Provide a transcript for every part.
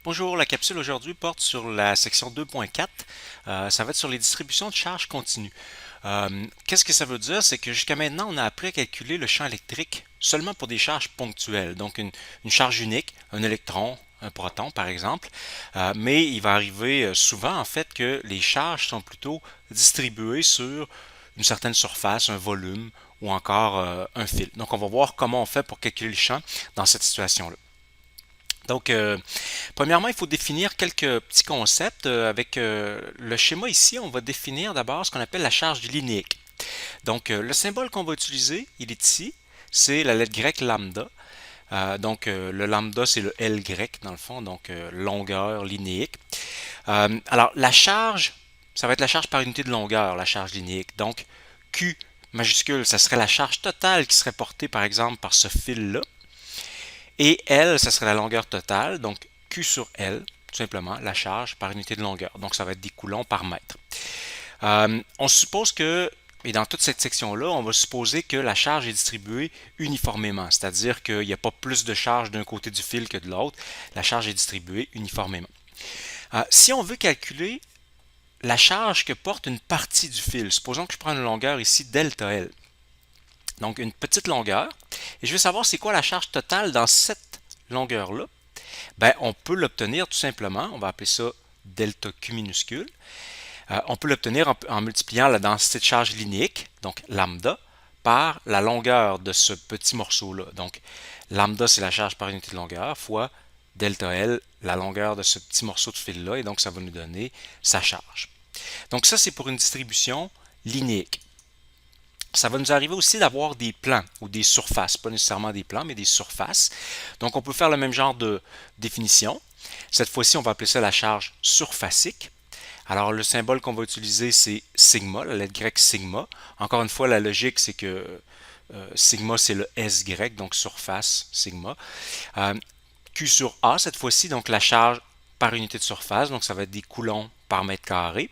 Bonjour, la capsule aujourd'hui porte sur la section 2.4. Ça va être sur les distributions de charge continue. Qu'est-ce que ça veut dire? C'est que jusqu'à maintenant, on a appris à calculer le champ électrique seulement pour des charges ponctuelles, donc une charge unique, un électron, un proton par exemple. Mais il va arriver souvent en fait que les charges sont plutôt distribuées sur une certaine surface, un volume ou encore un fil. Donc on va voir comment on fait pour calculer le champ dans cette situation-là. Donc, premièrement, il faut définir quelques petits concepts. Avec le schéma ici, on va définir d'abord ce qu'on appelle la charge linéique. Donc, le symbole qu'on va utiliser, il est ici, c'est la lettre grecque lambda. Le lambda, c'est le L grec dans le fond, donc longueur linéique. Alors, la charge, ça va être la charge par unité de longueur, la charge linéique. Donc, Q majuscule, ça serait la charge totale qui serait portée, par exemple, par ce fil-là. Et L, ça serait la longueur totale, donc Q sur L, tout simplement, la charge par unité de longueur. Donc ça va être des coulombs par mètre. On suppose que, et dans toute cette section-là, on va supposer que la charge est distribuée uniformément, c'est-à-dire qu'il n'y a pas plus de charge d'un côté du fil que de l'autre, la charge est distribuée uniformément. Si on veut calculer la charge que porte une partie du fil, supposons que je prends une longueur ici delta L, donc une petite longueur, et je veux savoir c'est quoi la charge totale dans cette longueur-là. Ben, on peut l'obtenir tout simplement, on va appeler ça delta Q minuscule. On peut l'obtenir en multipliant la densité de charge linéique, donc lambda, par la longueur de ce petit morceau-là. Donc, lambda, c'est la charge par unité de longueur, fois delta L, la longueur de ce petit morceau de fil-là, et donc ça va nous donner sa charge. Donc ça, c'est pour une distribution linéique. Ça va nous arriver aussi d'avoir des plans ou des surfaces, pas nécessairement des plans, mais des surfaces. Donc on peut faire le même genre de définition. Cette fois-ci, on va appeler ça la charge surfacique. Alors le symbole qu'on va utiliser, c'est sigma, la lettre grecque sigma. Encore une fois, la logique, c'est que sigma, c'est le S grec, donc surface, sigma. Euh, Q sur A, cette fois-ci, donc la charge par unité de surface, donc ça va être des coulombs par mètre carré.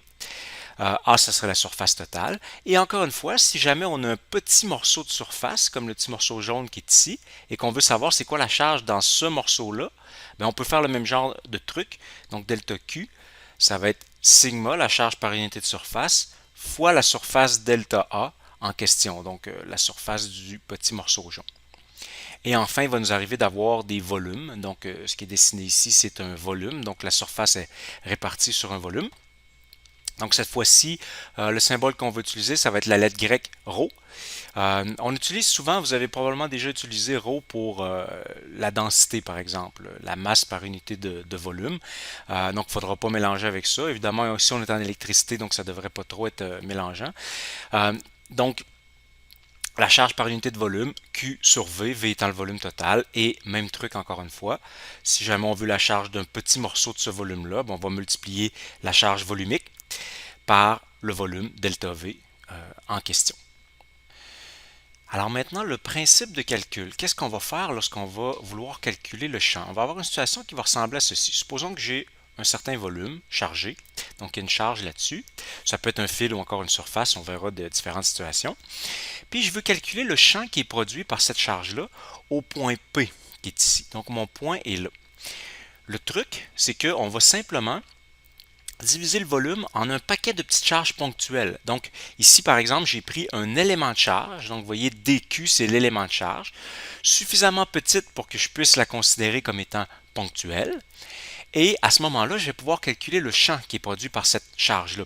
A, ça serait la surface totale. Et encore une fois, si jamais on a un petit morceau de surface, comme le petit morceau jaune qui est ici, et qu'on veut savoir c'est quoi la charge dans ce morceau-là, ben on peut faire le même genre de truc. Donc delta Q, ça va être sigma, la charge par unité de surface, fois la surface delta A en question, donc la surface du petit morceau jaune. Et enfin, il va nous arriver d'avoir des volumes. Donc, ce qui est dessiné ici, c'est un volume. Donc, la surface est répartie sur un volume. Donc cette fois-ci, le symbole qu'on va utiliser, ça va être la lettre grecque ρ. On utilise souvent, vous avez probablement déjà utilisé ρ pour la densité, par exemple, la masse par unité de volume. Donc il ne faudra pas mélanger avec ça. Évidemment, ici on est en électricité, donc ça ne devrait pas trop être mélangeant. Donc la charge par unité de volume, Q sur V, V étant le volume total, et même truc encore une fois, si jamais on veut la charge d'un petit morceau de ce volume-là, on va multiplier la charge volumique par le volume delta V en question. Alors maintenant, le principe de calcul. Qu'est-ce qu'on va faire lorsqu'on va vouloir calculer le champ? On va avoir une situation qui va ressembler à ceci. Supposons que j'ai un certain volume chargé, donc il y a une charge là-dessus. Ça peut être un fil ou encore une surface, on verra de différentes situations. Puis je veux calculer le champ qui est produit par cette charge-là au point P qui est ici. Donc mon point est là. Le truc, c'est qu'on va simplement diviser le volume en un paquet de petites charges ponctuelles. Donc ici par exemple j'ai pris un élément de charge, donc vous voyez dQ c'est l'élément de charge, suffisamment petite pour que je puisse la considérer comme étant ponctuelle. Et à ce moment-là, je vais pouvoir calculer le champ qui est produit par cette charge-là.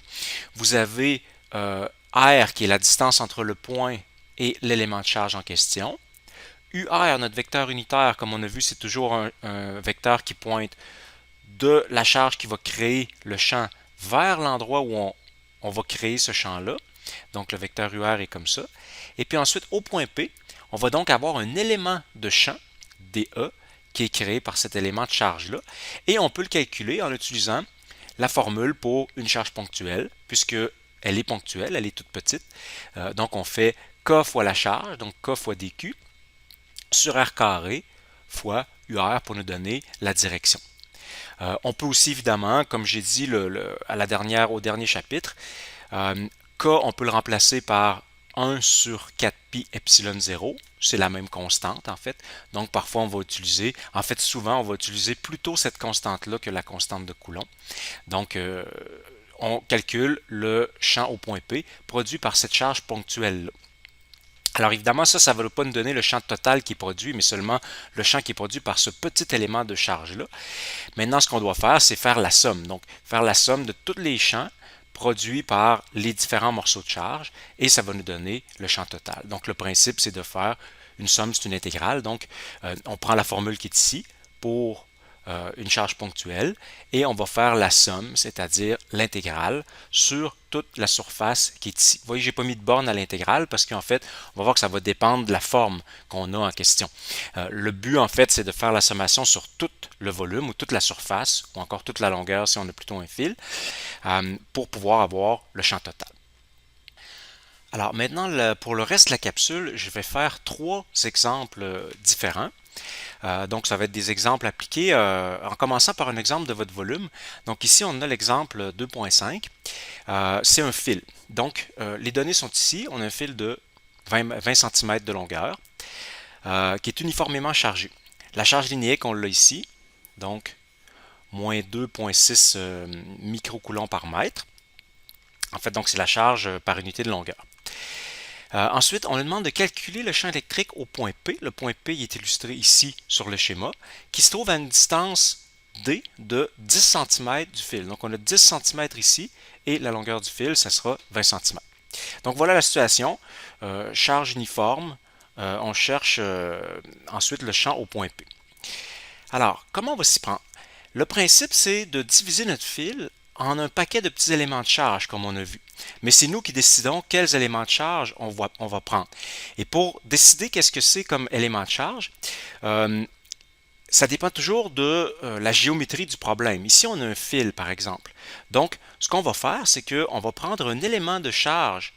Vous avez R qui est la distance entre le point et l'élément de charge en question. UR, notre vecteur unitaire, comme on a vu, c'est toujours un vecteur qui pointe de la charge qui va créer le champ vers l'endroit où on va créer ce champ-là. Donc le vecteur UR est comme ça. Et puis ensuite, au point P, on va donc avoir un élément de champ, DE, qui est créé par cet élément de charge-là. Et on peut le calculer en utilisant la formule pour une charge ponctuelle, puisque elle est ponctuelle, elle est toute petite. Donc on fait K fois la charge, donc K fois dQ, sur R carré fois UR pour nous donner la direction. On peut aussi évidemment, comme j'ai dit au dernier chapitre, K, on peut le remplacer par 1 sur 4 pi epsilon 0. C'est la même constante, en fait. Donc, parfois, on va utiliser, en fait, souvent, on va utiliser plutôt cette constante-là que la constante de Coulomb. Donc, on calcule le champ au point P produit par cette charge ponctuelle-là. Alors évidemment, ça ne va pas nous donner le champ total qui est produit, mais seulement le champ qui est produit par ce petit élément de charge-là. Maintenant, ce qu'on doit faire, c'est faire la somme. Donc, faire la somme de tous les champs produits par les différents morceaux de charge, et ça va nous donner le champ total. Donc, le principe, c'est de faire une somme, c'est une intégrale. Donc, on prend la formule qui est ici pour une charge ponctuelle et on va faire la somme, c'est-à-dire l'intégrale sur toute la surface qui est ici. Vous voyez, je n'ai pas mis de borne à l'intégrale parce qu'en fait, on va voir que ça va dépendre de la forme qu'on a en question. Le but, en fait, c'est de faire la sommation sur tout le volume ou toute la surface ou encore toute la longueur si on a plutôt un fil pour pouvoir avoir le champ total. Alors maintenant, pour le reste de la capsule, je vais faire 3 exemples différents. Donc, ça va être des exemples appliqués en commençant par un exemple de votre volume. Donc, ici, on a l'exemple 2.5. C'est un fil. Donc, les données sont ici. On a un fil de 20 cm de longueur qui est uniformément chargé. La charge linéaire, on l'a ici. Donc, moins 2,6 microcoulombs par mètre. En fait, donc, c'est la charge par unité de longueur. Ensuite, on nous demande de calculer le champ électrique au point P. Le point P est illustré ici sur le schéma, qui se trouve à une distance D de 10 cm du fil. Donc, on a 10 cm ici et la longueur du fil, ça sera 20 cm. Donc, voilà la situation. Charge uniforme. On cherche ensuite le champ au point P. Alors, comment on va s'y prendre? Le principe, c'est de diviser notre fil en un paquet de petits éléments de charge, comme on a vu. Mais c'est nous qui décidons quels éléments de charge on va prendre. Et pour décider qu'est-ce que c'est comme élément de charge, ça dépend toujours de la géométrie du problème. Ici, on a un fil, par exemple. Donc, ce qu'on va faire, c'est qu'on va prendre un élément de charge.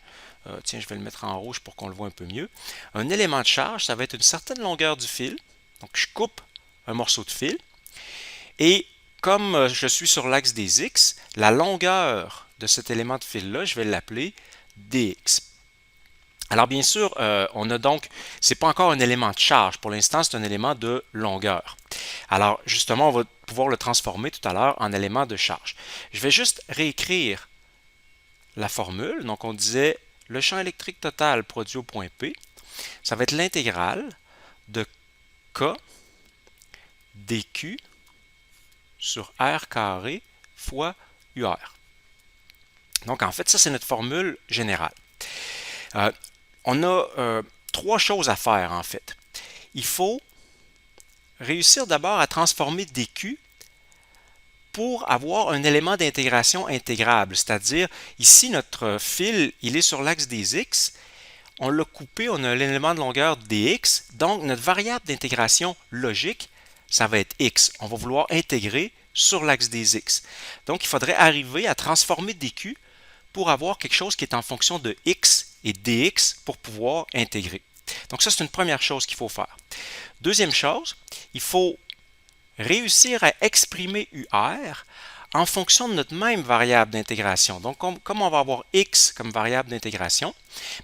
Tiens, je vais le mettre en rouge pour qu'on le voit un peu mieux. Un élément de charge, ça va être une certaine longueur du fil. Donc, je coupe un morceau de fil. Et comme je suis sur l'axe des X, la longueur de cet élément de fil-là, je vais l'appeler dx. Alors bien sûr, on a donc, c'est pas encore un élément de charge. Pour l'instant, c'est un élément de longueur. Alors justement, on va pouvoir le transformer tout à l'heure en élément de charge. Je vais juste réécrire la formule. Donc on disait le champ électrique total produit au point P, ça va être l'intégrale de K dQ sur R carré fois UR. Donc, en fait, ça, c'est notre formule générale. On a 3 choses à faire, en fait. Il faut réussir d'abord à transformer dQ pour avoir un élément d'intégration intégrable. C'est-à-dire, ici, notre fil, il est sur l'axe des X. On l'a coupé, on a l'élément de longueur dx. Donc, notre variable d'intégration logique, ça va être x. On va vouloir intégrer sur l'axe des x. Donc, il faudrait arriver à transformer dq pour avoir quelque chose qui est en fonction de x et dx pour pouvoir intégrer. Donc, ça, c'est une première chose qu'il faut faire. Deuxième chose, il faut réussir à exprimer UR en fonction de notre même variable d'intégration. Donc, comme on va avoir x comme variable d'intégration,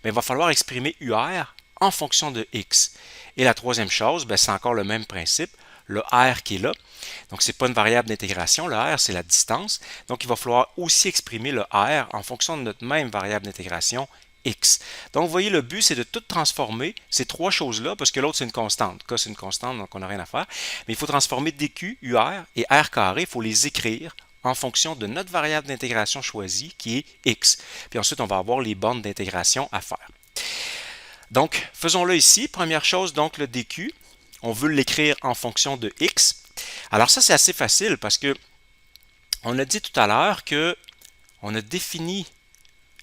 il va falloir exprimer UR en fonction de x. Et la troisième chose, c'est encore le même principe, le R qui est là. Donc, ce n'est pas une variable d'intégration, le R, c'est la distance. Donc, il va falloir aussi exprimer le R en fonction de notre même variable d'intégration, x. Donc, vous voyez, le but, c'est de tout transformer ces 3 choses-là, parce que l'autre, c'est une constante. K, c'est une constante, donc on n'a rien à faire. Mais il faut transformer dQ, UR et R carré, il faut les écrire en fonction de notre variable d'intégration choisie, qui est x. Puis ensuite, on va avoir les bornes d'intégration à faire. Donc, faisons-le ici. Première chose, donc, le dQ. On veut l'écrire en fonction de x. Alors ça, c'est assez facile parce que on a dit tout à l'heure que on a défini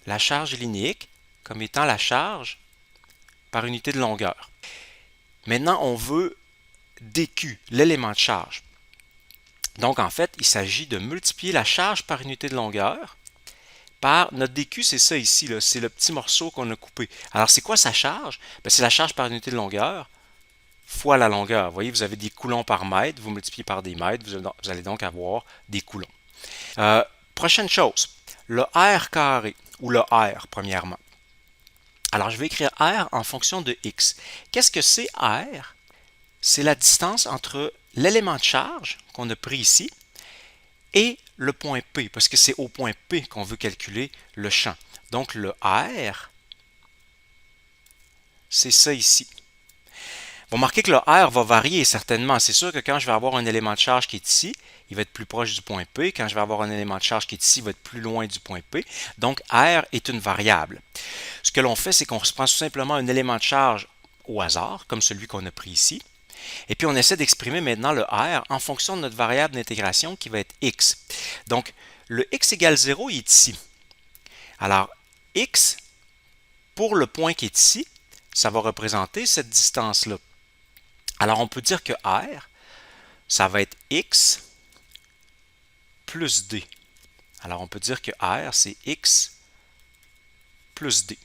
la charge linéique comme étant la charge par unité de longueur. Maintenant, on veut dQ, l'élément de charge. Donc, en fait, il s'agit de multiplier la charge par unité de longueur par notre dQ, c'est ça ici, c'est le petit morceau qu'on a coupé. Alors, c'est quoi sa charge? C'est la charge par unité de longueur fois la longueur. Vous voyez, vous avez des coulombs par mètre, vous multipliez par des mètres, vous allez donc avoir des coulombs. Prochaine chose, le R carré, ou le R, premièrement. Alors, je vais écrire r en fonction de x. Qu'est-ce que c'est r? C'est la distance entre l'élément de charge qu'on a pris ici et le point P, parce que c'est au point P qu'on veut calculer le champ. Donc, le r, c'est ça ici. Vous remarquez que le R va varier certainement. C'est sûr que quand je vais avoir un élément de charge qui est ici, il va être plus proche du point P. Quand je vais avoir un élément de charge qui est ici, il va être plus loin du point P. Donc, R est une variable. Ce que l'on fait, c'est qu'on se prend tout simplement un élément de charge au hasard, comme celui qu'on a pris ici. Et puis, on essaie d'exprimer maintenant le R en fonction de notre variable d'intégration qui va être X. Donc, le X égale 0, il est ici. Alors, X, pour le point qui est ici, ça va représenter cette distance-là. Alors, on peut dire que R, ça va être X plus D. Alors, on peut dire que R, c'est X plus D.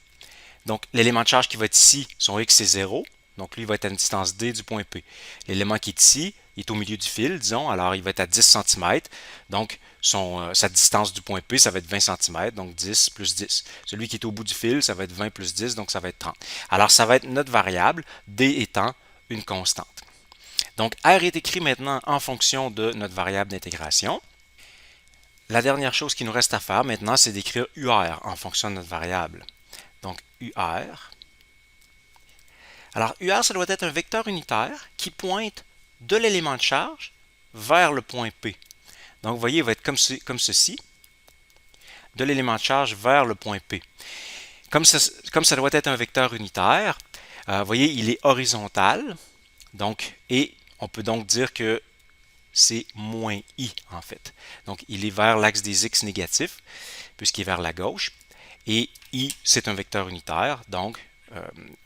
Donc, l'élément de charge qui va être ici, son X, c'est 0. Donc, lui, il va être à une distance D du point P. L'élément qui est ici, il est au milieu du fil, disons. Alors, il va être à 10 cm. Donc, sa distance du point P, ça va être 20 cm. Donc, 10 plus 10. Celui qui est au bout du fil, ça va être 20 plus 10. Donc, ça va être 30. Alors, ça va être notre variable, D étant une constante. Donc, R est écrit maintenant en fonction de notre variable d'intégration. La dernière chose qu'il nous reste à faire maintenant, c'est d'écrire UR en fonction de notre variable. Donc, UR. Alors, UR, ça doit être un vecteur unitaire qui pointe de l'élément de charge vers le point P. Donc, vous voyez, il va être comme ceci, de l'élément de charge vers le point P. Comme ça doit être un vecteur unitaire, vous voyez, il est horizontal. Donc, et on peut donc dire que c'est moins i en fait. Donc, il est vers l'axe des x négatifs, puisqu'il est vers la gauche. Et i, c'est un vecteur unitaire, donc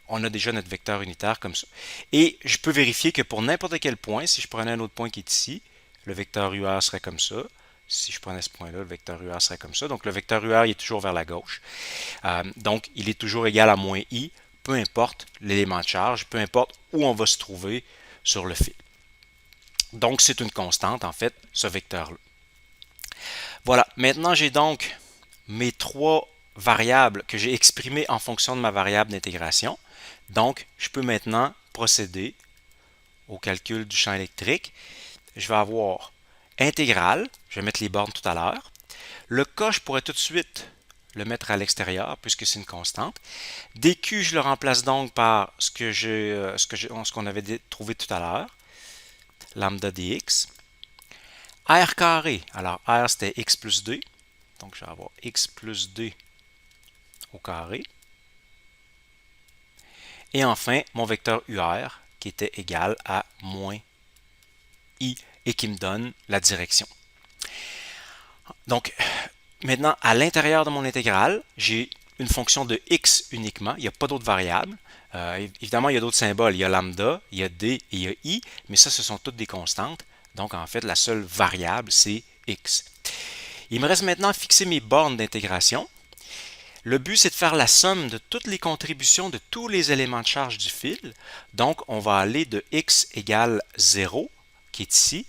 on a déjà notre vecteur unitaire comme ça. Et je peux vérifier que pour n'importe quel point, si je prenais un autre point qui est ici, le vecteur UR serait comme ça. Si je prenais ce point-là, le vecteur UR serait comme ça. Donc, le vecteur UR, il est toujours vers la gauche. Donc, il est toujours égal à moins i, peu importe l'élément de charge, peu importe où on va se trouver sur le fil. Donc, c'est une constante, en fait, ce vecteur-là. Voilà, maintenant j'ai donc mes trois variables que j'ai exprimées en fonction de ma variable d'intégration. Donc, je peux maintenant procéder au calcul du champ électrique. Je vais avoir intégrale, je vais mettre les bornes tout à l'heure. Le K, je pourrais tout de suite le mettre à l'extérieur puisque c'est une constante. dQ, je le remplace donc par ce qu'on avait trouvé tout à l'heure, lambda dx. R carré, alors R c'était x plus d, donc je vais avoir x plus d au carré. Et enfin, mon vecteur UR qui était égal à moins i et qui me donne la direction. Donc, maintenant, à l'intérieur de mon intégrale, j'ai une fonction de x uniquement, il n'y a pas d'autres variables. Évidemment, il y a d'autres symboles, il y a lambda, il y a d et il y a i, mais ça, ce sont toutes des constantes. Donc, en fait, la seule variable, c'est x. Il me reste maintenant à fixer mes bornes d'intégration. Le but, c'est de faire la somme de toutes les contributions de tous les éléments de charge du fil. Donc, on va aller de x égale 0, qui est ici,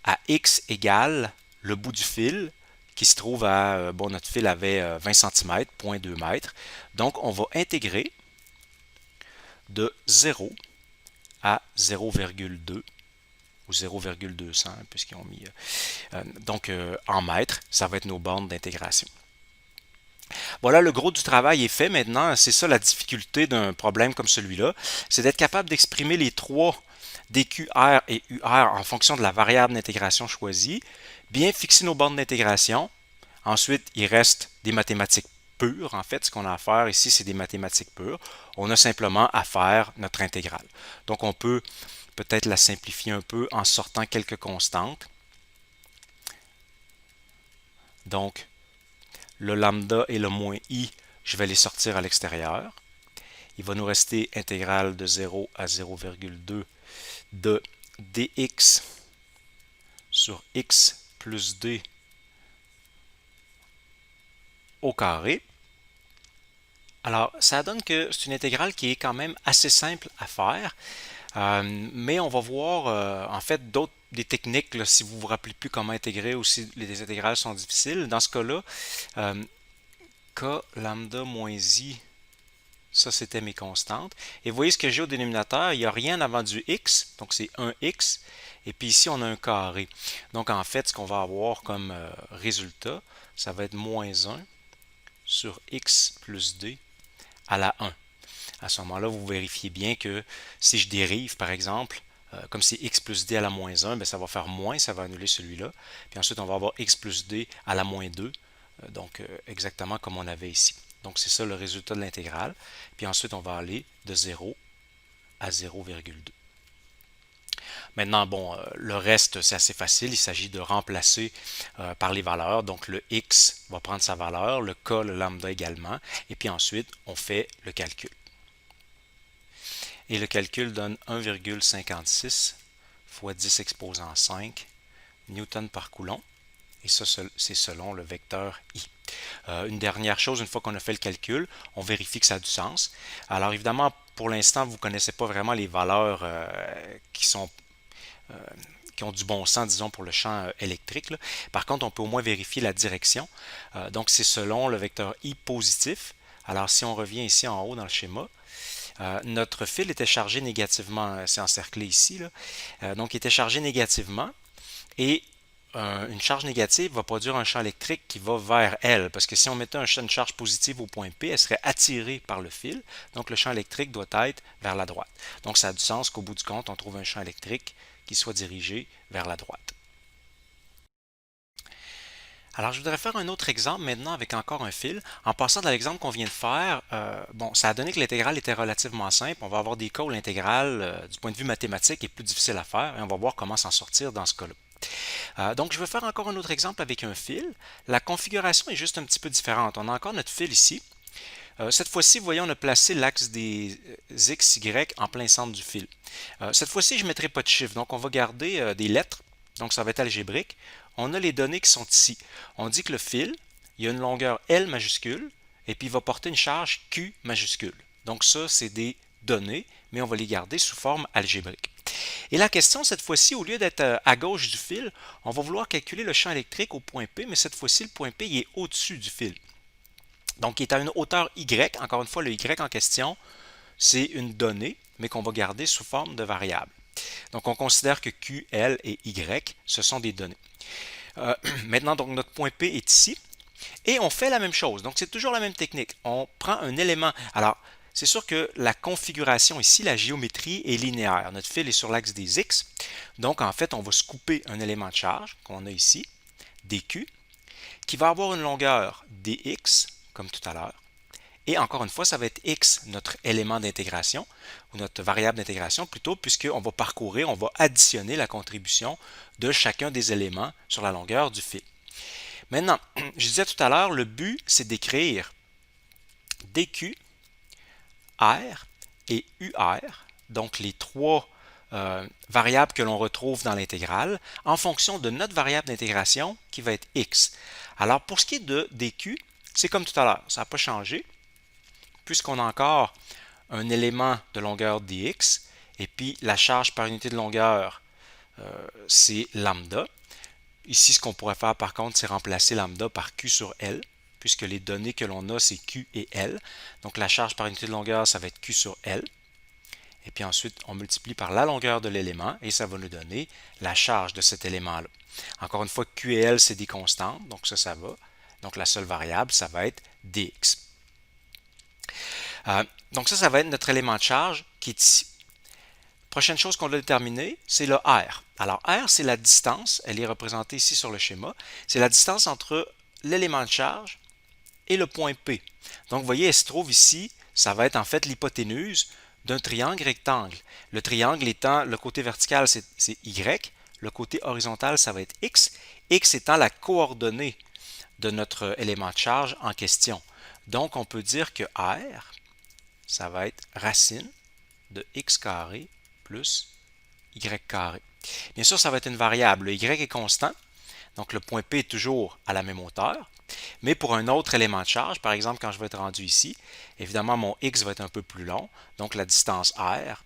à x égale le bout du fil, qui se trouve à, bon, notre fil avait 20 cm, 0,2 m. Donc, on va intégrer de 0 à 0,2 ou 0,200, puisqu'ils ont mis, donc en mètres, ça va être nos bornes d'intégration. Voilà, le gros du travail est fait maintenant. C'est ça la difficulté d'un problème comme celui-là, c'est d'être capable d'exprimer les trois dQr et UR en fonction de la variable d'intégration choisie, bien fixer nos bornes d'intégration. Ensuite, il reste des mathématiques pures. En fait, ce qu'on a à faire ici, c'est des mathématiques pures. On a simplement à faire notre intégrale. Donc, on peut peut-être la simplifier un peu en sortant quelques constantes. Donc, le lambda et le moins i, je vais les sortir à l'extérieur. Il va nous rester intégrale de 0 à 0,2 de dx sur x plus d au carré. Alors, ça donne que c'est une intégrale qui est quand même assez simple à faire, mais on va voir en fait des techniques, là, si vous ne vous rappelez plus comment intégrer ou si les intégrales sont difficiles. Dans ce cas-là, k lambda moins i, Ça, c'était mes constantes. Et vous voyez ce que j'ai au dénominateur, il n'y a rien avant du x, donc c'est 1x. Et puis ici, on a un carré. Donc en fait, ce qu'on va avoir comme résultat, ça va être moins 1 sur x plus d à la 1. À ce moment-là, vous vérifiez bien que si je dérive, par exemple, comme c'est x plus d à la moins 1, bien, ça va faire moins, ça va annuler celui-là. Puis ensuite, on va avoir x plus d à la moins 2, donc exactement comme on avait ici. Donc c'est ça le résultat de l'intégrale. Puis ensuite, on va aller de 0 à 0,2. Maintenant, bon, le reste, c'est assez facile. Il s'agit de remplacer par les valeurs. Donc, le x va prendre sa valeur, le k, le lambda également. Et puis ensuite, on fait le calcul. Et le calcul donne 1,56 fois 10 exposant 5 newton par coulomb. Et ça, c'est selon le vecteur I. Une dernière chose, une fois qu'on a fait le calcul, on vérifie que ça a du sens. Alors évidemment, pour l'instant, vous ne connaissez pas vraiment les valeurs qui ont du bon sens, disons, pour le champ électrique. Là. Par contre, on peut au moins vérifier la direction. Donc, c'est selon le vecteur I positif. Alors, si on revient ici en haut dans le schéma, notre fil était chargé négativement, c'est encerclé ici, là. Donc il était chargé négativement et une charge négative va produire un champ électrique qui va vers elle, parce que si on mettait une charge positive au point P, elle serait attirée par le fil, donc le champ électrique doit être vers la droite. Donc ça a du sens qu'au bout du compte, on trouve un champ électrique qui soit dirigé vers la droite. Alors, je voudrais faire un autre exemple maintenant avec encore un fil. En passant dans l'exemple qu'on vient de faire, bon, ça a donné que l'intégrale était relativement simple. On va avoir des cas où l'intégrale, du point de vue mathématique, est plus difficile à faire et on va voir comment s'en sortir dans ce cas-là. Donc, je vais faire encore un autre exemple avec un fil. La configuration est juste un petit peu différente. On a encore notre fil ici. Cette fois-ci, vous voyez, on a placé l'axe des x, y en plein centre du fil. Cette fois-ci, je ne mettrai pas de chiffres, donc on va garder des lettres. Donc, ça va être algébrique. On a les données qui sont ici. On dit que le fil, il y a une longueur L majuscule, et puis il va porter une charge Q majuscule. Donc ça, c'est des données, mais on va les garder sous forme algébrique. Et la question, cette fois-ci, au lieu d'être à gauche du fil, on va vouloir calculer le champ électrique au point P, mais cette fois-ci, le point P il est au-dessus du fil. Donc, il est à une hauteur Y. Encore une fois, le Y en question, c'est une donnée, mais qu'on va garder sous forme de variable. Donc, on considère que Q, L et Y, ce sont des données. Maintenant, donc, notre point P est ici. Et on fait la même chose. Donc, c'est toujours la même technique. On prend un élément. Alors, c'est sûr que la configuration ici, la géométrie est linéaire. Notre fil est sur l'axe des X. Donc, en fait, on va scooper un élément de charge qu'on a ici, dQ, qui va avoir une longueur dx, comme tout à l'heure. Et encore une fois, ça va être x, notre élément d'intégration, ou notre variable d'intégration plutôt, puisqu'on va parcourir, on va additionner la contribution de chacun des éléments sur la longueur du fil. Maintenant, je disais tout à l'heure, le but, c'est d'écrire dq, r et ur, donc les trois variables que l'on retrouve dans l'intégrale, en fonction de notre variable d'intégration qui va être x. Alors, pour ce qui est de dq, c'est comme tout à l'heure, ça n'a pas changé, puisqu'on a encore un élément de longueur dx, et puis la charge par unité de longueur, c'est lambda. Ici, ce qu'on pourrait faire par contre, c'est remplacer lambda par q sur L, puisque les données que l'on a, c'est q et L. Donc la charge par unité de longueur, ça va être q sur L. Et puis ensuite, on multiplie par la longueur de l'élément, et ça va nous donner la charge de cet élément-là. Encore une fois, q et L, c'est des constantes, donc ça va. Donc la seule variable, ça va être dx. Donc ça va être notre élément de charge qui est ici. Prochaine chose qu'on doit déterminer, c'est le R. Alors R, c'est la distance, elle est représentée ici sur le schéma, c'est la distance entre l'élément de charge et le point P. Donc vous voyez, elle se trouve ici, ça va être en fait l'hypoténuse d'un triangle rectangle. Le triangle étant, le côté vertical c'est Y, le côté horizontal ça va être X, X étant la coordonnée de notre élément de charge en question. Donc on peut dire que R, ça va être racine de x carré plus y carré. Bien sûr, ça va être une variable. Le y est constant, donc le point P est toujours à la même hauteur. Mais pour un autre élément de charge, par exemple, quand je vais être rendu ici, évidemment, mon x va être un peu plus long. Donc la distance r,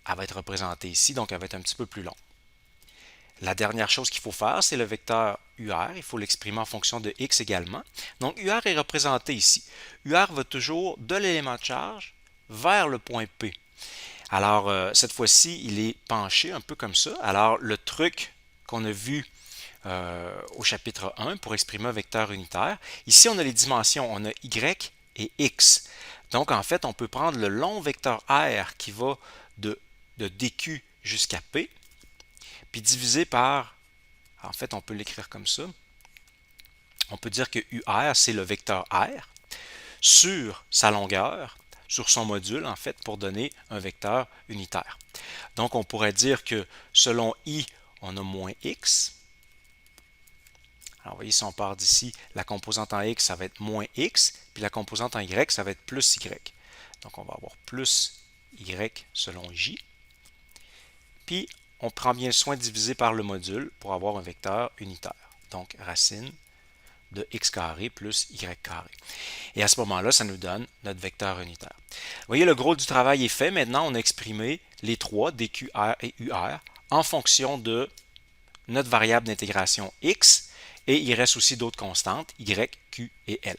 elle va être représentée ici, donc elle va être un petit peu plus longue. La dernière chose qu'il faut faire, c'est le vecteur UR. Il faut l'exprimer en fonction de x également. Donc, UR est représenté ici. UR va toujours de l'élément de charge vers le point P. Alors, cette fois-ci, il est penché un peu comme ça. Alors, le truc qu'on a vu au chapitre 1 pour exprimer un vecteur unitaire, ici, on a les dimensions. On a y et x. Donc, en fait, on peut prendre le long vecteur R qui va de dq jusqu'à P, puis diviser par, en fait, on peut l'écrire comme ça. On peut dire que UR, c'est le vecteur R sur sa longueur, sur son module, en fait, pour donner un vecteur unitaire. Donc, on pourrait dire que selon I, on a moins X. Alors, vous voyez, si on part d'ici, la composante en X, ça va être moins X, puis la composante en Y, ça va être plus Y. Donc, on va avoir plus Y selon J. Puis, on prend bien soin de diviser par le module pour avoir un vecteur unitaire. Donc, racine de x carré plus y carré. Et à ce moment-là, ça nous donne notre vecteur unitaire. Vous voyez, le gros du travail est fait. Maintenant, on a exprimé les trois, dqr et ur, en fonction de notre variable d'intégration x, et il reste aussi d'autres constantes, y, q et l.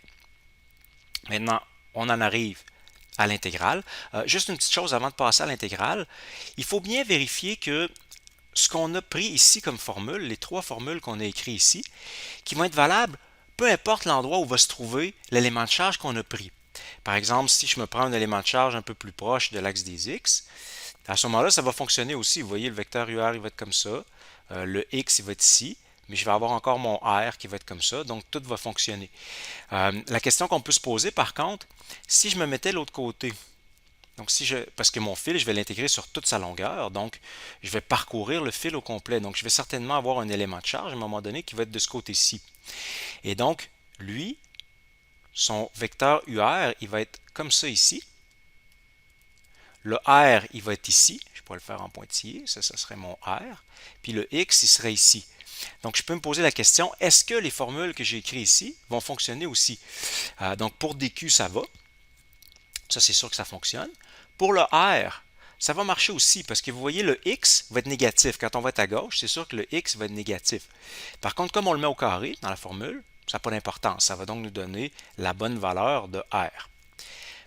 Maintenant, on en arrive à l'intégrale. Juste une petite chose avant de passer à l'intégrale, il faut bien vérifier que ce qu'on a pris ici comme formule, les trois formules qu'on a écrites ici, qui vont être valables peu importe l'endroit où va se trouver l'élément de charge qu'on a pris. Par exemple, si je me prends un élément de charge un peu plus proche de l'axe des x, à ce moment-là, ça va fonctionner aussi. Vous voyez, le vecteur UR, il va être comme ça. Le x, il va être ici. Mais je vais avoir encore mon R qui va être comme ça. Donc, tout va fonctionner. La question qu'on peut se poser, par contre, si je me mettais de l'autre côté, donc parce que mon fil, je vais l'intégrer sur toute sa longueur, donc je vais parcourir le fil au complet. Donc, je vais certainement avoir un élément de charge à un moment donné qui va être de ce côté-ci. Et donc, lui, son vecteur UR, il va être comme ça ici. Le R, il va être ici. Je pourrais le faire en pointillé. Ça serait mon R. Puis le X, il serait ici. Donc, je peux me poser la question, est-ce que les formules que j'ai écrites ici vont fonctionner aussi? Donc, pour DQ, ça va. Ça, c'est sûr que ça fonctionne. Pour le R, ça va marcher aussi parce que vous voyez, le X va être négatif. Quand on va être à gauche, c'est sûr que le X va être négatif. Par contre, comme on le met au carré dans la formule, ça n'a pas d'importance. Ça va donc nous donner la bonne valeur de R.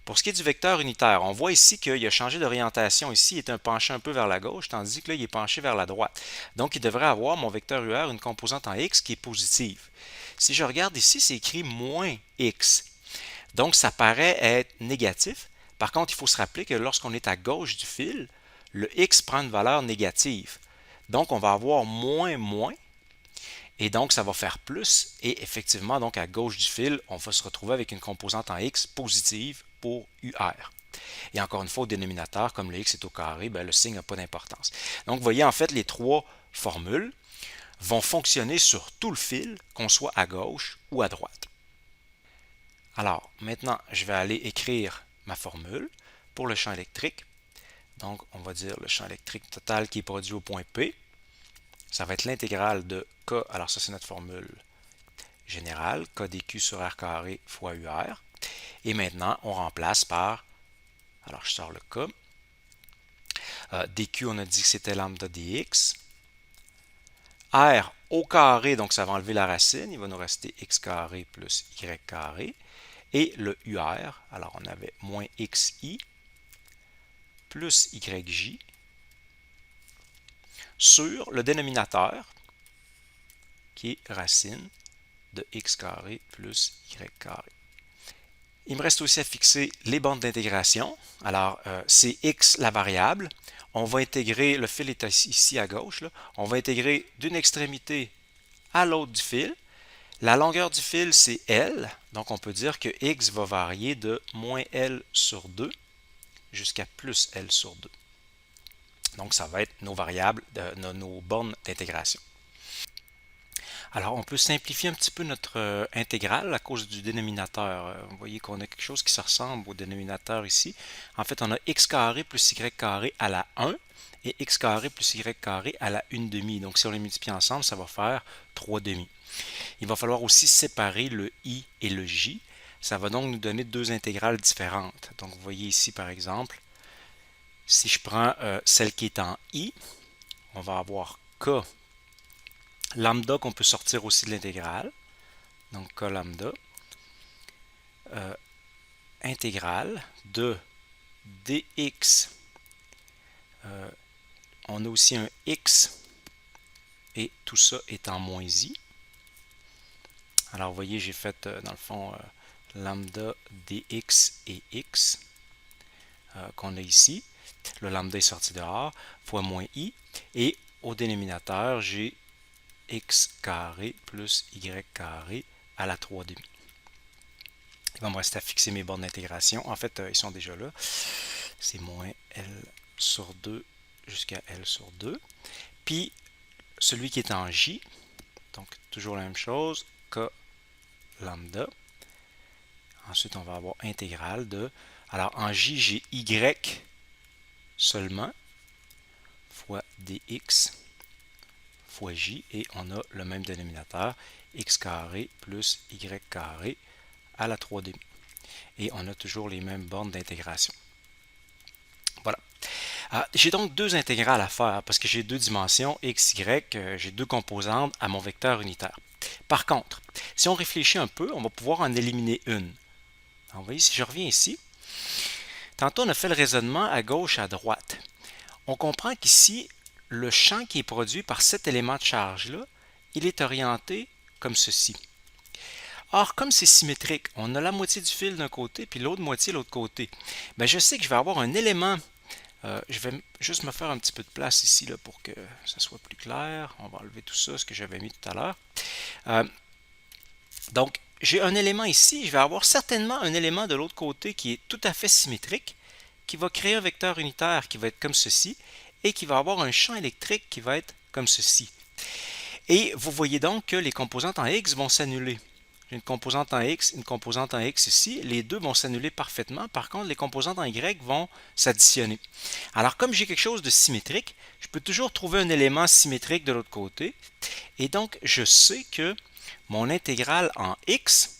Pour ce qui est du vecteur unitaire, on voit ici qu'il a changé d'orientation. Ici, il est penché un peu vers la gauche, tandis que là, il est penché vers la droite. Donc, il devrait avoir, mon vecteur UR, une composante en X qui est positive. Si je regarde ici, c'est écrit moins X. Donc, ça paraît être négatif. Par contre, il faut se rappeler que lorsqu'on est à gauche du fil, le X prend une valeur négative. Donc, on va avoir moins, et donc ça va faire plus. Et effectivement, donc à gauche du fil, on va se retrouver avec une composante en X positive pour UR. Et encore une fois, au dénominateur, comme le X est au carré, ben, le signe n'a pas d'importance. Donc, vous voyez, en fait, les trois formules vont fonctionner sur tout le fil, qu'on soit à gauche ou à droite. Alors, maintenant, je vais aller écrire ma formule pour le champ électrique. Donc, on va dire le champ électrique total qui est produit au point P. Ça va être l'intégrale de K, alors ça c'est notre formule générale, K dQ sur R carré fois UR. Et maintenant, on remplace par, alors je sors le K, dQ, on a dit que c'était lambda dx. R au carré, donc ça va enlever la racine, il va nous rester x carré plus y carré. Et le UR, alors on avait moins xi plus yj sur le dénominateur qui est racine de x carré plus y carré. Il me reste aussi à fixer les bandes d'intégration. Alors, c'est x la variable. On va intégrer, le fil est ici à gauche, là. On va intégrer d'une extrémité à l'autre du fil. La longueur du fil, c'est L. Donc, on peut dire que x va varier de moins L sur 2 jusqu'à plus L sur 2. Donc, ça va être nos variables, nos bornes d'intégration. Alors, on peut simplifier un petit peu notre intégrale à cause du dénominateur. Vous voyez qu'on a quelque chose qui se ressemble au dénominateur ici. En fait, on a x carré plus y carré à la 1 et x carré plus y carré à la 1 demi. Donc, si on les multiplie ensemble, ça va faire 3 demi. Il va falloir aussi séparer le i et le j. Ça va donc nous donner deux intégrales différentes. Donc, vous voyez ici, par exemple, si je prends celle qui est en i, on va avoir k Lambda qu'on peut sortir aussi de l'intégrale. Donc K lambda. Intégrale de dx. On a aussi un x et tout ça est en moins i. Alors vous voyez, j'ai fait dans le fond lambda dx et x qu'on a ici. Le lambda est sorti dehors, fois moins i. Et au dénominateur, j'ai x carré plus y carré à la 3 demi. Il va me rester à fixer mes bornes d'intégration. En fait, ils sont déjà là. C'est moins L sur 2 jusqu'à L sur 2. Puis, celui qui est en J, donc toujours la même chose, K lambda. Ensuite, on va avoir intégrale de... Alors, en J, j'ai Y seulement, fois dx, fois J, et on a le même dénominateur, x carré plus y carré à la 3 demi. Et on a toujours les mêmes bornes d'intégration. Voilà. J'ai donc deux intégrales à faire parce que j'ai deux dimensions, x, y, j'ai deux composantes à mon vecteur unitaire. Par contre, si on réfléchit un peu, on va pouvoir en éliminer une. Donc, vous voyez, si je reviens ici, tantôt on a fait le raisonnement à gauche, à droite. On comprend qu'ici, le champ qui est produit par cet élément de charge-là, il est orienté comme ceci. Or, comme c'est symétrique, on a la moitié du fil d'un côté puis l'autre moitié de l'autre côté. Bien, je sais que je vais avoir un élément. Je vais juste me faire un petit peu de place ici là, pour que ça soit plus clair. On va enlever tout ça, ce que j'avais mis tout à l'heure. Donc, j'ai un élément ici. Je vais avoir certainement un élément de l'autre côté qui est tout à fait symétrique, qui va créer un vecteur unitaire qui va être comme ceci, et qui va avoir un champ électrique qui va être comme ceci. Et vous voyez donc que les composantes en X vont s'annuler. J'ai une composante en X, une composante en X ici. Les deux vont s'annuler parfaitement. Par contre, les composantes en Y vont s'additionner. Alors, comme j'ai quelque chose de symétrique, je peux toujours trouver un élément symétrique de l'autre côté. Et donc, je sais que mon intégrale en X,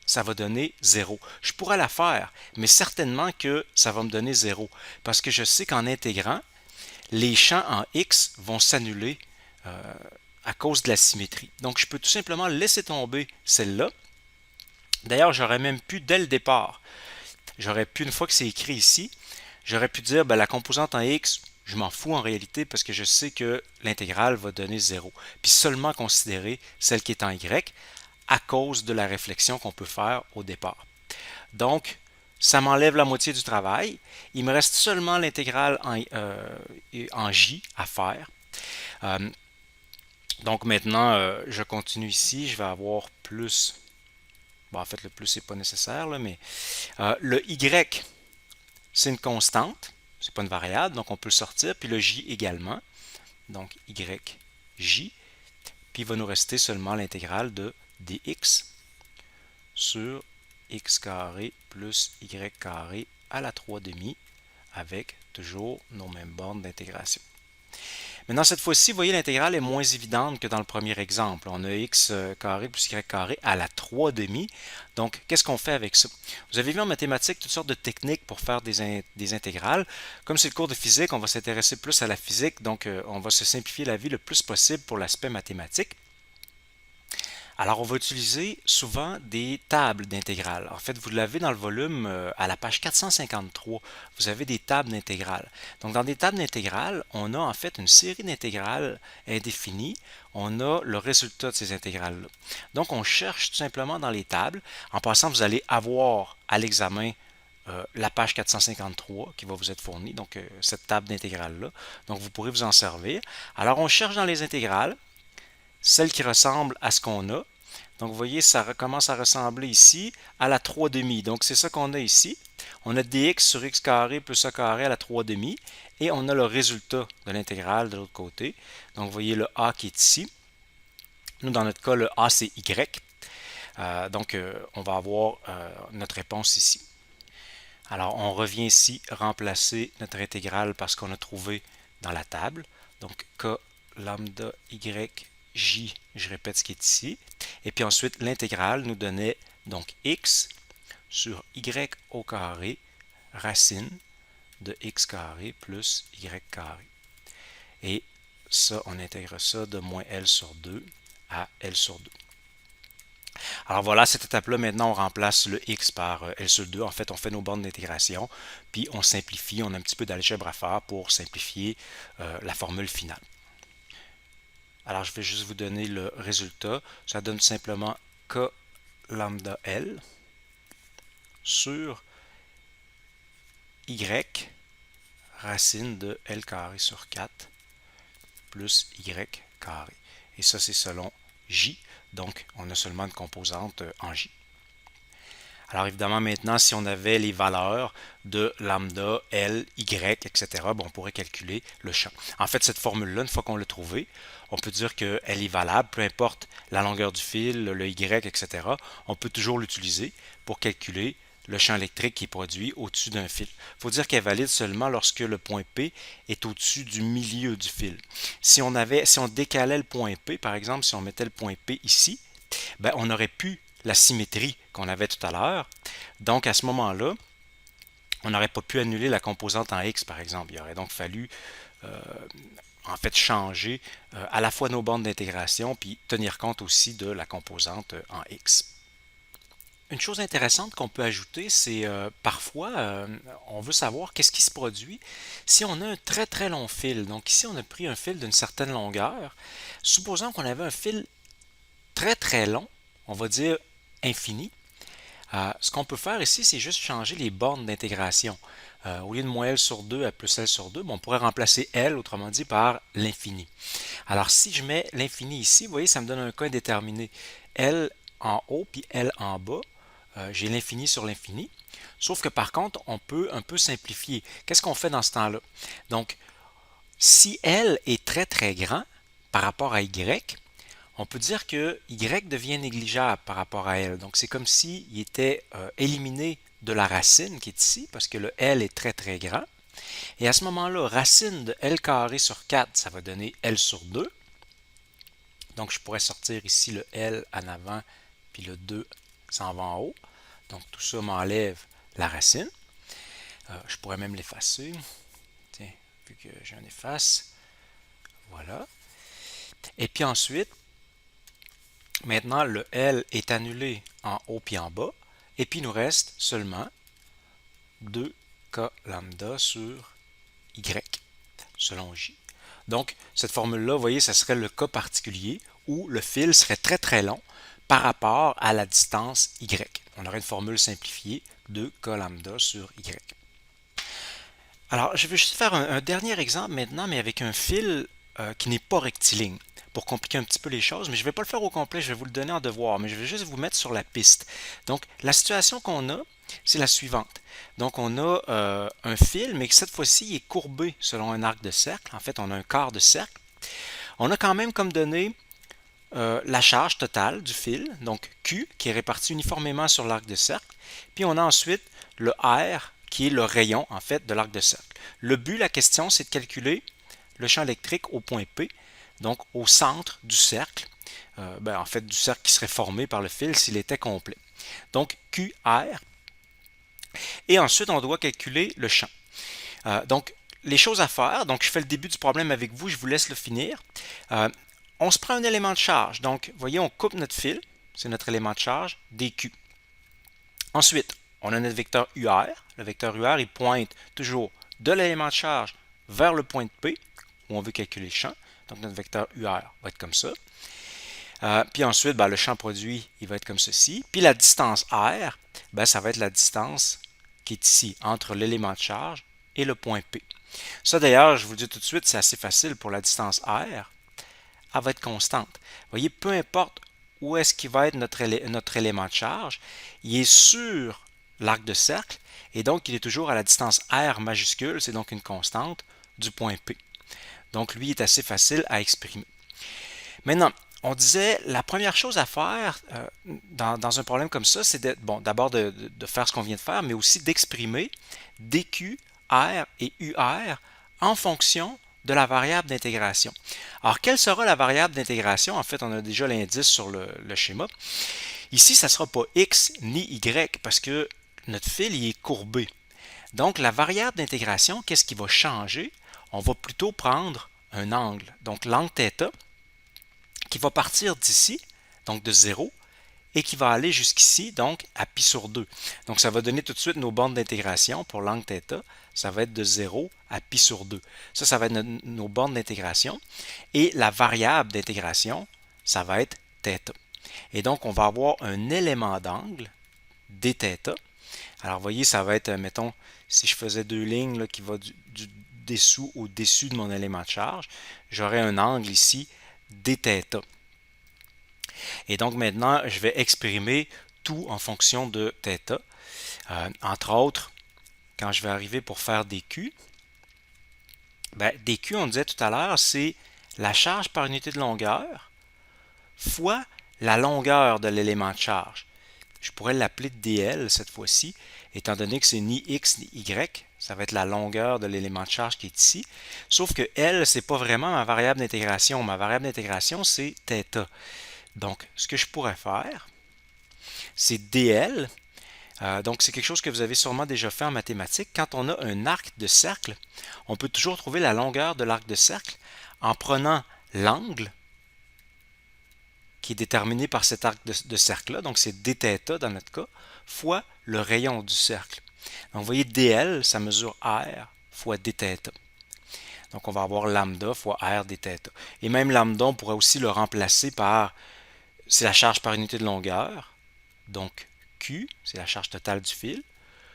ça va donner 0. Je pourrais la faire, mais certainement que ça va me donner 0. Parce que je sais qu'en intégrant, les champs en X vont s'annuler à cause de la symétrie. Donc, je peux tout simplement laisser tomber celle-là. D'ailleurs, j'aurais même pu, dès le départ, j'aurais pu, une fois que c'est écrit ici, j'aurais pu dire, ben, la composante en X, je m'en fous en réalité parce que je sais que l'intégrale va donner 0. Puis seulement considérer celle qui est en Y à cause de la réflexion qu'on peut faire au départ. Donc, ça m'enlève la moitié du travail. Il me reste seulement l'intégrale en J à faire. Donc maintenant, je continue ici. Je vais avoir plus. Bon, en fait, le plus, c'est pas nécessaire, là, mais le Y, c'est une constante. C'est pas une variable, donc on peut le sortir. Puis le J également. Donc Y, J. Puis il va nous rester seulement l'intégrale de dx sur x carré plus y carré à la 3 demi avec toujours nos mêmes bornes d'intégration. Maintenant, cette fois-ci, vous voyez, l'intégrale est moins évidente que dans le premier exemple. On a x carré plus y carré à la 3 demi. Donc, qu'est-ce qu'on fait avec ça? Vous avez vu en mathématiques toutes sortes de techniques pour faire des intégrales. Comme c'est le cours de physique, on va s'intéresser plus à la physique, donc on va se simplifier la vie le plus possible pour l'aspect mathématique. Alors, on va utiliser souvent des tables d'intégrales. En fait, vous l'avez dans le volume à la page 453. Vous avez des tables d'intégrales. Donc, dans des tables d'intégrales, on a en fait une série d'intégrales indéfinies. On a le résultat de ces intégrales-là. Donc, on cherche tout simplement dans les tables. En passant, vous allez avoir à l'examen la page 453 qui va vous être fournie, donc cette table d'intégrales-là. Donc, vous pourrez vous en servir. Alors, on cherche dans les intégrales celle qui ressemble à ce qu'on a. Donc, vous voyez, ça commence à ressembler ici à la 3 demi. Donc, c'est ça qu'on a ici. On a dx sur x carré plus a carré à la 3 demi. Et on a le résultat de l'intégrale de l'autre côté. Donc, vous voyez le a qui est ici. Nous, dans notre cas, le a, c'est y. Donc, on va avoir notre réponse ici. Alors, on revient ici remplacer notre intégrale parce qu'on a trouvé dans la table. Donc, k lambda y j, je répète ce qui est ici. Et puis ensuite, l'intégrale nous donnait donc x sur y au carré racine de x carré plus y carré. Et ça, on intègre ça de moins L sur 2 à L sur 2. Alors voilà, cette étape-là, maintenant, on remplace le x par L sur 2. En fait, on fait nos bornes d'intégration, puis on simplifie. On a un petit peu d'algèbre à faire pour simplifier la formule finale. Alors, je vais juste vous donner le résultat. Ça donne simplement K lambda L sur Y racine de L carré sur 4 plus Y carré. Et ça, c'est selon J. Donc, on a seulement une composante en J. Alors évidemment, maintenant, si on avait les valeurs de lambda, L, Y, etc., bon, on pourrait calculer le champ. En fait, cette formule-là, une fois qu'on l'a trouvée, on peut dire qu'elle est valable, peu importe la longueur du fil, le Y, etc. On peut toujours l'utiliser pour calculer le champ électrique qui est produit au-dessus d'un fil. Il faut dire qu'elle est valide seulement lorsque le point P est au-dessus du milieu du fil. Si on décalait le point P, par exemple, si on mettait le point P ici, ben, on aurait pu la symétrie qu'on avait tout à l'heure. Donc, à ce moment-là, on n'aurait pas pu annuler la composante en X, par exemple. Il aurait donc fallu, en fait, changer à la fois nos bornes d'intégration, puis tenir compte aussi de la composante en X. Une chose intéressante qu'on peut ajouter, c'est parfois, on veut savoir qu'est-ce qui se produit si on a un très très long fil. Donc ici, on a pris un fil d'une certaine longueur. Supposons qu'on avait un fil très très long, on va dire infini. Ce qu'on peut faire ici, c'est juste changer les bornes d'intégration. Au lieu de moins L sur 2 à plus L sur 2, on pourrait remplacer L, autrement dit, par l'infini. Alors, si je mets l'infini ici, vous voyez, ça me donne un cas indéterminé. L en haut, puis L en bas. J'ai l'infini sur l'infini. Sauf que par contre, on peut un peu simplifier. Qu'est-ce qu'on fait dans ce temps-là? Donc, si L est très très grand par rapport à Y, on peut dire que Y devient négligeable par rapport à L. Donc, c'est comme s'il était éliminé de la racine qui est ici, parce que le L est très très grand. Et à ce moment-là, racine de L carré sur 4, ça va donner L sur 2. Donc, je pourrais sortir ici le L en avant, puis le 2 s'en va en haut. Donc, tout ça m'enlève la racine. Je pourrais même l'effacer. Tiens, vu que j'ai un efface. Voilà. Et puis ensuite, maintenant, le L est annulé en haut puis en bas. Et puis, il nous reste seulement 2K lambda sur Y, selon J. Donc, cette formule-là, vous voyez, ça serait le cas particulier où le fil serait très très long par rapport à la distance Y. On aurait une formule simplifiée de K lambda sur Y. Alors, je vais juste faire un dernier exemple maintenant, mais avec un fil qui n'est pas rectiligne, pour compliquer un petit peu les choses, mais je ne vais pas le faire au complet, je vais vous le donner en devoir, mais je vais juste vous mettre sur la piste. Donc, la situation qu'on a, c'est la suivante. Donc, on a un fil, mais cette fois-ci, il est courbé selon un arc de cercle. En fait, on a un quart de cercle. On a quand même comme donné la charge totale du fil, donc Q, qui est répartie uniformément sur l'arc de cercle. Puis on a ensuite le R, qui est le rayon, en fait, de l'arc de cercle. Le but, la question, c'est de calculer le champ électrique au point P, donc au centre du cercle, en fait, du cercle qui serait formé par le fil s'il était complet. Donc, QR. Et ensuite, on doit calculer le champ. Donc, les choses à faire, donc je fais le début du problème avec vous, je vous laisse le finir. On se prend un élément de charge. Donc, vous voyez, on coupe notre fil, c'est notre élément de charge, dQ. Ensuite, on a notre vecteur UR. Le vecteur UR, il pointe toujours de l'élément de charge vers le point de P, où on veut calculer le champ. Donc, notre vecteur UR va être comme ça. Puis ensuite, le champ produit, il va être comme ceci. Puis la distance R, ça va être la distance qui est ici, entre l'élément de charge et le point P. Ça, d'ailleurs, je vous le dis tout de suite, c'est assez facile pour la distance R. Elle va être constante. Vous voyez, peu importe où est-ce qu'il va être notre élément de charge, il est sur l'arc de cercle et donc il est toujours à la distance R majuscule, c'est donc une constante du point P. Donc lui est assez facile à exprimer. Maintenant, on disait la première chose à faire dans un problème comme ça, c'est d'abord de faire ce qu'on vient de faire, mais aussi d'exprimer dQ, R et UR en fonction de la variable d'intégration. Alors, quelle sera la variable d'intégration? En fait, on a déjà l'indice sur le schéma. Ici, ça ne sera pas X ni Y parce que notre fil il est courbé. Donc, la variable d'intégration, qu'est-ce qui va changer? On va plutôt prendre un angle, donc l'angle θ, qui va partir d'ici, donc de 0, et qui va aller jusqu'ici, donc à pi sur 2. Donc ça va donner tout de suite nos bornes d'intégration pour l'angle θ. Ça va être de 0 à pi sur 2. Ça va être nos bornes d'intégration. Et la variable d'intégration, ça va être θ. Et donc, on va avoir un élément d'angle, dθ. Alors, vous voyez, ça va être, mettons, si je faisais deux lignes là, qui vont du dessous au dessus de mon élément de charge, j'aurais un angle ici, dθ. Et donc maintenant, je vais exprimer tout en fonction de θ. Entre autres, quand je vais arriver pour faire dq, dq, on disait tout à l'heure, c'est la charge par unité de longueur fois la longueur de l'élément de charge. Je pourrais l'appeler dl cette fois-ci, étant donné que c'est ni x ni y, ça va être la longueur de l'élément de charge qui est ici. Sauf que L, c'est pas vraiment ma variable d'intégration. Ma variable d'intégration, c'est θ. Donc, ce que je pourrais faire, c'est dl. Donc, c'est quelque chose que vous avez sûrement déjà fait en mathématiques. Quand on a un arc de cercle, on peut toujours trouver la longueur de l'arc de cercle en prenant l'angle qui est déterminé par cet arc de cercle-là, donc c'est dθ dans notre cas, fois le rayon du cercle. Donc, vous voyez, dl, ça mesure r fois dθ. Donc, on va avoir lambda fois r dθ. Et même lambda, on pourrait aussi le remplacer par, c'est la charge par unité de longueur, donc Q, c'est la charge totale du fil,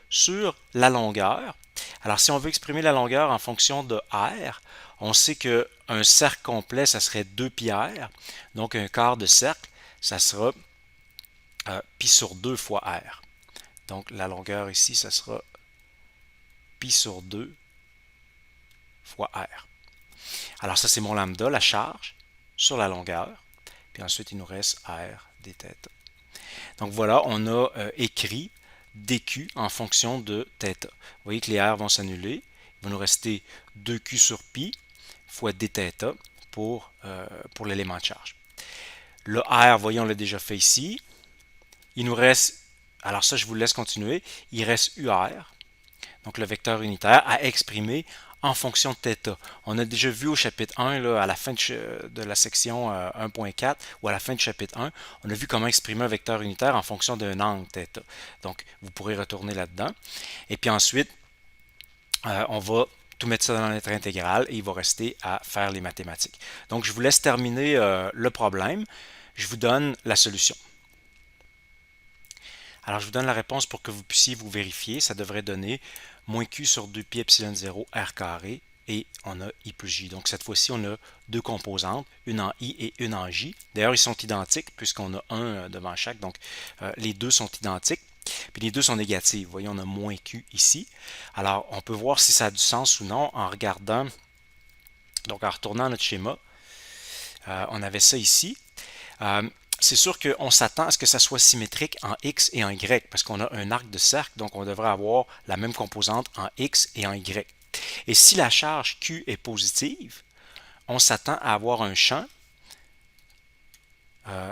sur la longueur. Alors, si on veut exprimer la longueur en fonction de R, on sait qu'un cercle complet, ça serait 2 pi R. Donc, un quart de cercle, ça sera pi sur 2 fois R. Donc, la longueur ici, ça sera pi sur 2 fois R. Alors, ça, c'est mon lambda, la charge, sur la longueur. Puis ensuite, il nous reste R dθ. Donc, voilà, on a écrit dq en fonction de θ. Vous voyez que les r vont s'annuler. Il va nous rester 2q sur pi fois dθ pour l'élément de charge. Le r, voyons, on l'a déjà fait ici. Il nous reste, alors ça, je vous laisse continuer, il reste UR, donc le vecteur unitaire, à exprimer en fonction de θ. On a déjà vu au chapitre 1, là, à la fin de la section 1.4, ou à la fin du chapitre 1, on a vu comment exprimer un vecteur unitaire en fonction d'un angle θ. Donc, vous pourrez retourner là-dedans. Et puis ensuite, on va tout mettre ça dans notre intégrale et il va rester à faire les mathématiques. Donc, je vous laisse terminer le problème. Je vous donne la solution. Alors, je vous donne la réponse pour que vous puissiez vous vérifier. Ça devrait donner moins Q sur 2 pi epsilon 0 R carré et on a I plus J. Donc, cette fois-ci, on a deux composantes, une en I et une en J. D'ailleurs, ils sont identiques puisqu'on a un devant chaque. Donc, les deux sont identiques. Puis les deux sont négatives. Vous voyez, on a moins Q ici. Alors, on peut voir si ça a du sens ou non en regardant, donc en retournant à notre schéma. On avait ça ici. C'est sûr qu'on s'attend à ce que ça soit symétrique en X et en Y, parce qu'on a un arc de cercle, donc on devrait avoir la même composante en X et en Y. Et si la charge Q est positive, on s'attend à avoir un champ.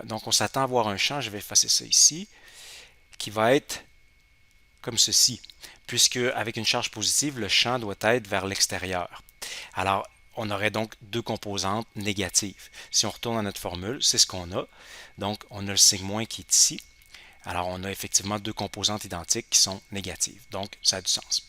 Donc on s'attend à avoir un champ, je vais effacer ça ici, qui va être comme ceci, puisque avec une charge positive, le champ doit être vers l'extérieur. Alors, on aurait donc deux composantes négatives. Si on retourne à notre formule, c'est ce qu'on a. Donc, on a le signe moins qui est ici. Alors, on a effectivement deux composantes identiques qui sont négatives. Donc, ça a du sens.